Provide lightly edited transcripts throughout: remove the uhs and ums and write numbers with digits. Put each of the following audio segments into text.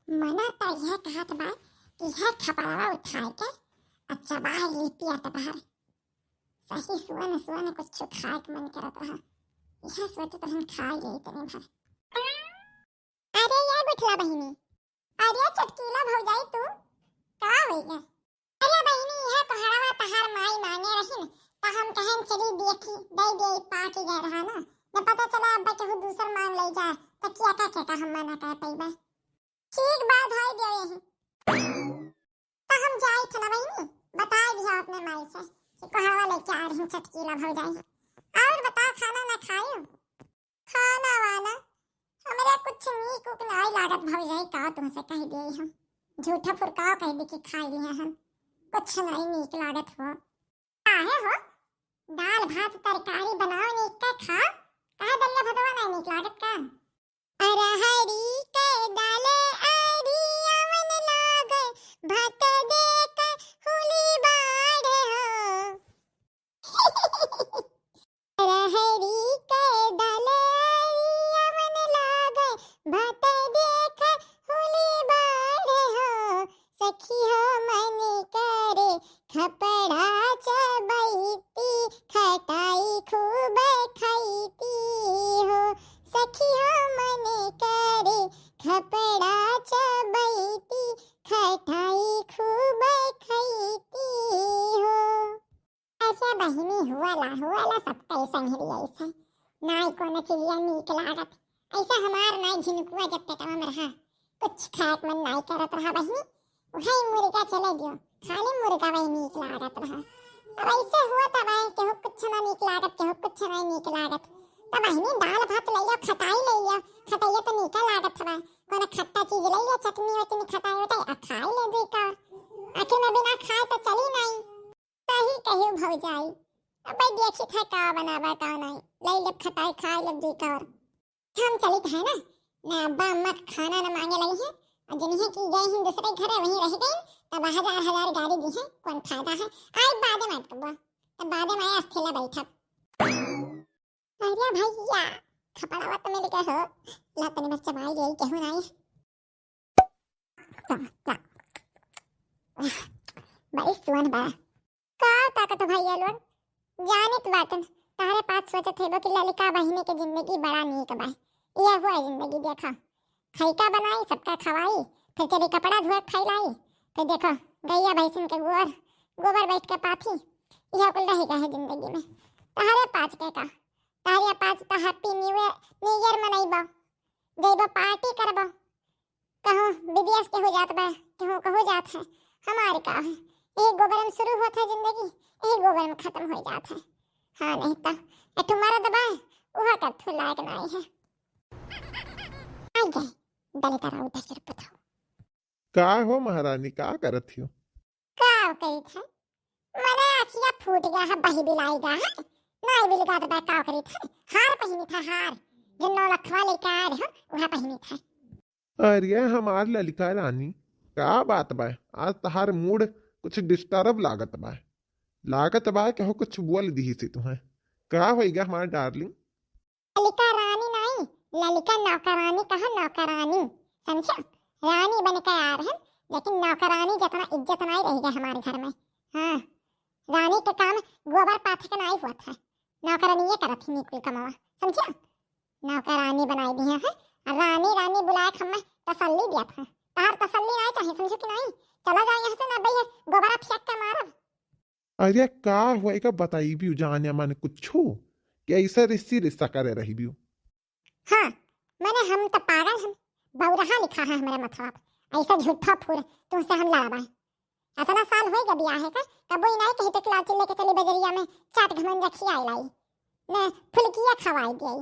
मना तो यह कहत बा कि यह खपड़वा उठाए के अच्छा बाहर लिपिया तो बाहर सही सुवन सुवन कुछ खाए के मन करत रहा। यह सोच तो हम खा गए इतने भर। अरे यार बिठला बहिनी, अरे चटकीला भौजाई तू का होई गया? अरे बहिनी यह पहाड़वा तहार माई मांगे रही न तो हम कहन चली देखी दई दे पाके गए रहा ना। न पता चला अब केहू दूसर मांग ले जा तो क्या का हम मना कर पईबा। ठीक बात है दे यही तो हम जाई थे ना बहिनी, बताई दिया अपने माई से कि पहाड़वा लेके आ रही चटकीला भौजाई। और बता खाना ना खायो? खाना वाला हमरा कुछ नीक उक नहीं लागत भौजाई, का तुमसे कह दे हम झूठा फुरकाव कह दे कि खा लिए हम कुछ नहीं नीक लागत हो। काहे हो दाल भात तरकारी बनाओ नीक का खा, काहे दलिया भतवा नहीं नीक लागत का? अरहरी के दाले आरी अमन लागे भात देख हुली बाढ़ हो। अरहरी के दाले आरी अमन लागे भात देख हुली बाढ़ हो। सखी हो मन करे खपड़ा चबैती खटाई खूब खाईती हो। सखी हो मन करे खपड़ा चबैती खटाई खूब खाईती हो। ऐसा बहिनी हुआला सबका ऐसा ही ऐसा नाई कोनो चीज़ नीक लागत। ऐसा हमार नाई झिनकुआ जब पेटवा में रहा कुछ खाए मन नाई करत रहा बहिनी, वही मुर्गा चले दियो खाली मुर्गा वही नीक लागत रहा। अब ऐसे हुआ तब केहू कुछ ना नीक लागत केहू कुछ ना नीक लागत तब बहिनी दाल भात लइया खटाई लइया खटाइया तो नीक लागत हवा। कोनो खट्टा चीज लइया चटनी वटनी खटाई वटाई खाई ले दी का आखिर में बिना खाए तो चली नहीं। सही कहियो भौजाई, अब देखी था का बनावा का नहीं लई ले खटाई खाई ले दी का। हम चली है ना अब्बा अम्मा खाना न मांगे लगी है और जिन्हें की गए हैं दूसरे घर वहीं रह गई तब हजार गाड़ी दी है कौन फायदा है। आई बादे में कब्बा तब बादे में अस्थिला बैठा। अरे भैया खपड़ावा तो मेरे कहो ला तने बच्चा भाई गई केहू नहीं बड़ी सुवन बा का ताकत भैया लोग जानित बातन तारे पास सोचत हेबो कि ललिका बहिनी के जिंदगी बड़ा नीक बा। यह हुआ जिंदगी देखा खैका बनाई सबका खवाई फिर तेरी कपड़ा धोए फैलाई फिर देखो गैया भैंसन के गोबर बैठ के पाथी यह कुल रहेगा है जिंदगी में। तहरे पाँच के का तारिया पाँच तो हैप्पी न्यू ईयर मनाइबो जइबो पार्टी करबो कहो विदेश के हो जात बा केहू के हो जात है हमारे का है यही गोबर में शुरू होता है जिंदगी यही गोबर में खत्म हो जाता है। हाँ नहीं तो एक तुम्हारा दबाए वह कर थू लायक नहीं है। आई गए दलित राव उधर बताओ का हो महारानी का करत हो? का कही था मने आखिया फूट गया है बही बिलाई गया है नहीं बिलगा तो का करी था हार पहनी था हार जो 9 लखवा लेके आ रहे हो वह पहनी था। अरे हमार ललिका रानी का बात बा आज तहार मूड कुछ डिस्टर्ब लागत बा केहू कुछ बोल दी सी तुम्हें का होइगा हमार डार्लिंग? ललिका रानी नहीं ललिका नौकरानी कहा नौकरानी समझा रानी बन के आ रहे लेकिन नौकरानी जितना इज्जत नहीं रहेगा हमारे घर में। हाँ रानी के काम गोबर पाथे का नहीं हुआ था नौकरानी ये करत थी निकुल कमावा समझा नौकरानी बनाई दी है रानी रानी बुलाए खम्मे तसल्ली दिया था तार तसल्ली नहीं चाहिए समझो कि नहीं चला जाओ यहाँ से ना भैया गोबरा फेंक के मारब। अरे का होएगा बताई भी जाने मन कुछ कि ऐसा रिश्ता करे रही भी। हाँ मैंने हम तो पागल हम बौरहा लिखा है हमारे मथवा ऐसा झूठा फूल तुमसे हम लड़ाए इतना साल हो गया ब्याह है का कबो नहीं कही तो लाठी लेके चली बजरिया में चाट घमन रखी आई लाई ने फुलकिया खवाई दी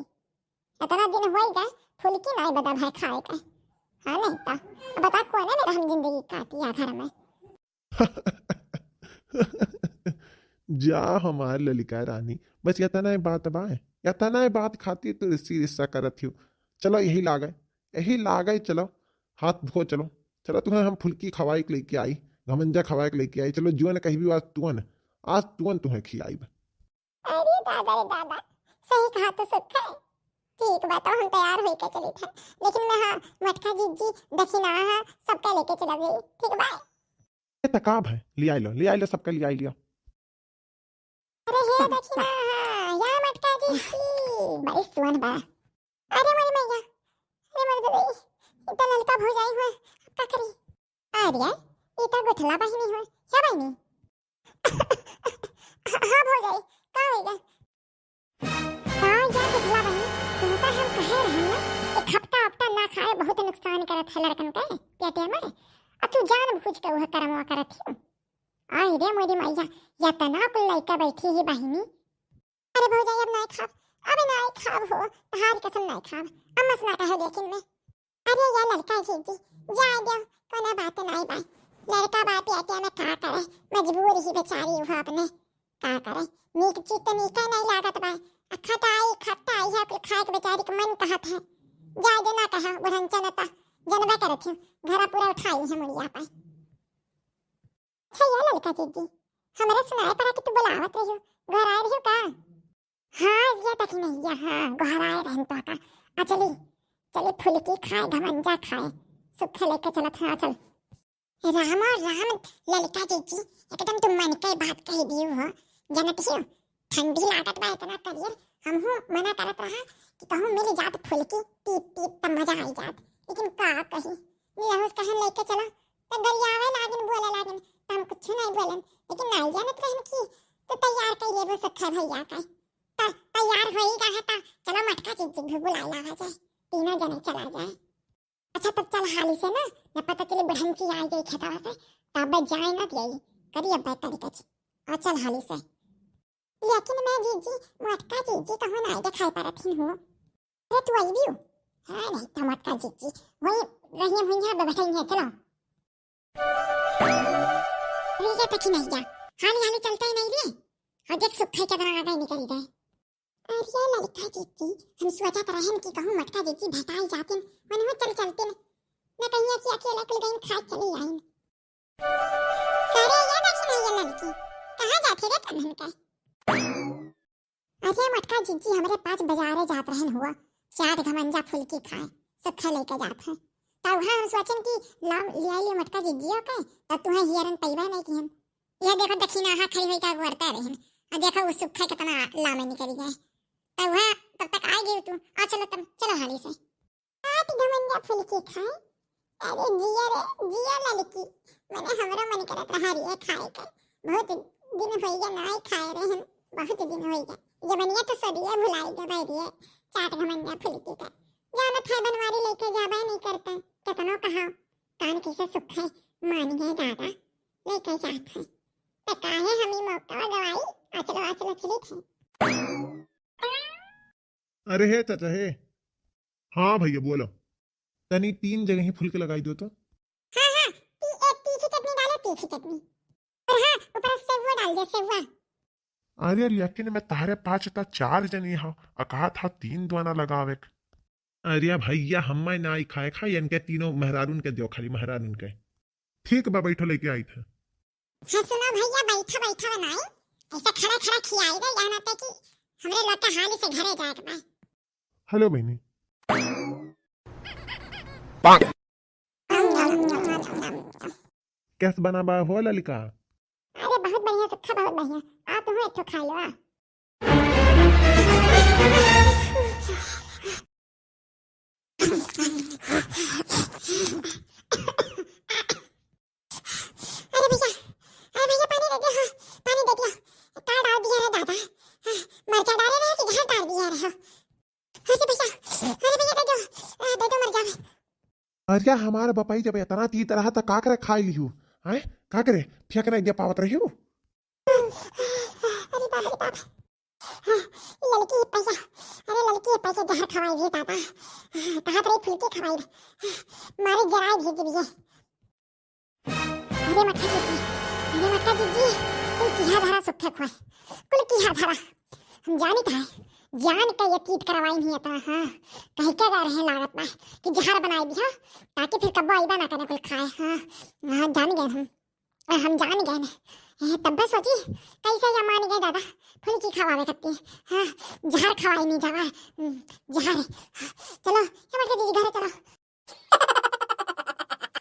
इतना दिन हो गए फुलकी नहीं बदा भाई खाए का। हाँ नहीं तो बता कौन है मेरा हम जिंदगी काटी घर में। जा हमार ललिका रानी बस इतना बात बाए इतना बात खाती तो रिश्ता करत हो। चलो यही लागे चलो हाथ धो चलो चलो तुम्हें हम फुल्की खवाई के लेके आई घमंजा खवाई के लेके आई चलो जुअन कही भी आज तुअन तुम्हें खिलाई। अरे दादा सही कहा तो सुख है ठीक बात हम तैयार होके चली था, लेकिन मैं हाँ मटका जीजी दक्षिणा हाँ सबका लेके चला गई। ठीक बाय। ये तकाब है, ले आई लो सबका ले आई लिया। अरे हे दक्षिणा हाँ या मटका जीजी बड़ी सुवन बा। अरे मेरी मैया, अरे मर गई इतना ललका हो जाई हुआ का करी। अरे इतना गोठला बहिनी हो क्या बहिनी हाँ हो जाई का होएगा हाँ या गोठला बहिनी तुमसा हम कहे रहे ना एक हफ्ता ना खाए बहुत नुकसान करत है लड़कन के पेटे में। अब तू जान बूझ के वह करमवा करत ही। आई रे मोदी मैया या तना कुल लइका बैठी ही बहिनी। अरे भौजाई अब नहीं खाब, अबे नहीं खाब हो हार कसम नहीं खाब अम्मा सुना कहे लेकिन मैं। अरे या लड़का जीजी जाए दो कोना बात नहीं बाई। लड़का बाप पेटे में का करे मजबूर ही बेचारी हुआ अपने का करे। नीक चीज तो नीका नहीं लागत बाई। खटाई है कुल खाए के बेचारी के मन कहत है जाए दे ना कहा बुढ़न चलता जनबा करत हूँ घरा पूरा उठाई है मुड़िया पाई। अच्छा या लड़का जीजी हमारे सुनाए पड़ा कि तू बुलावत रही हो घर आए रही हो का। हाँ ये तक नहीं या हाँ घर आए रहन तो का चली चली फुलकी खाए घमंजा खाए सुख लेके चलत है। चल राम और राम लड़का जीजी एकदम तुम मन के बात कही दी हो जनत ही ठंडी लागत बा इतना करिए हम हूँ मना करत रहा कि कहूँ मेरी जात फुलकी टीप टीप तब मजा आई जात, लेकिन का कही निरहुस कहन लेके चला तो गरियावे लागन बोले लागन हम कुछ नहीं बोलन, लेकिन नहीं जानत रहन की तो तैयार कर लेबो सखा भैया का तैयार होई का था। चलो मटका जीजी भी बुला लावा जाए तीनों जने चला जाए। अच्छा तब चल हाली से ना न पता चले बुढ़न की आई गई खेतवा से तब जाए ना यही करी अब तरीके और चल हाली से। लेकिन मैं जीजी मटका जीजी कहूँ नहीं दिखाई परत ही हूँ। अरे तू आई भी हो हाँ नहीं तो मटका जीजी वही रही हुई है बैठाई है। चलो ये तक ही नहीं जा हाली हाली चलता ही नहीं रे और देख सुखा के तरह आगे निकल गए। अरे लड़का जीजी हम सोचा कर रहे हैं कि कहूँ मटका जीजी भेटाई जाते मन हो चल चलते मैं कहीं कि अकेला कुल गई खा चली आई। अरे ये देखी नहीं ये लड़की कहाँ जाती रे कन्हन का। अरे मटका जीजी हमारे पास बाजारे जात रहन हुआ चाट घमंजा फुलकी खाए सुखा लेके जात है तब वहाँ हम सोचन कि लाम लिया लिए मटका जीजी का तब तुम्हें हियरन पैबा नहीं किहन। यह देखो दक्षिणा हाथ खड़ी हुई का गुरता रहन और देखो उस सुखा कितना लामे निकल गए तब वहाँ तब तक आ गई तू आ चलो तब चलो हाली से चाट घमंजा फुलकी खाए। अरे जिया लड़की मैंने हमरा मन करत रहा रे खाए का बहुत दिन हो गया नहीं खाए रहन बहुत दिन हो गया जबनिया तो सदिया भुलाई गए भाई रे चाट घमंजा फुलकी का जाना था बनवारी लेके जाबा नहीं करता कितनो कहा कान कैसे सुख है मान गए दादा लेके जात है तो काहे हमी मौका गवाई आ चलो चली थे। अरे हे चाचा हे हाँ भैया बोलो तनी 3 जगह ही फुलके लगाई दो तो। हाँ एक तीखी चटनी डालो तीखी चटनी और हाँ ऊपर सेव डाल दे सेव। अरे लेकिन मैं तारे 5 था 4 जनी हा कहा था 3 द्वाना लगावे। अरे भैया हम ना खाए खाई इनके तीनों मेहरारून के दो खाली मेहरारून के। ठीक बा बैठो लेके आई थे। हाँ सुनो भैया बैठा बनाई ऐसा खड़ा खियाई दे यहाँ तक कि हमरे लोग के हाल से घरे जाए के। हेलो बहनी कैसे बना बा हो ललिका। अरे बहुत बढ़िया सुखा बहुत बढ़िया आ तुम एक तो खा लो आ। अरे भैया पानी दे दिया पानी दे दिया का डाल दिया रे दादा मरचा डाले रहे कि घर डाल दिया रे। अरे भैया दे दो मर जावे। अरे हमारा बपाई जब इतना ती तरह तक का करे खाई लिहू हैं का करे फेंक नहीं दे पावत रही हूँ। अरे बाप लड़की पैसा अरे लड़की पैसा जहर खवाई भी दादा कहा रे फुलकी खवाई मारे जराई भेज दिए। अरे मटका जीजी कुल किहा धारा सुखे खोए कुल किहा धारा हम जानी था जान का यकीत करवाई नहीं था। हाँ कह के गा रहे लागत में कि जहर बनाई दिया ताकि फिर कब्बो आईबा ना करे कुल खाए। हाँ जान गए हम हम जान गए ने तब बस सोची कैसे या मान गए दादा फुल्की खवावे कत्ती हाँ जहर खवाई नहीं जावा जहर चलो ये मत दीदी घर चलो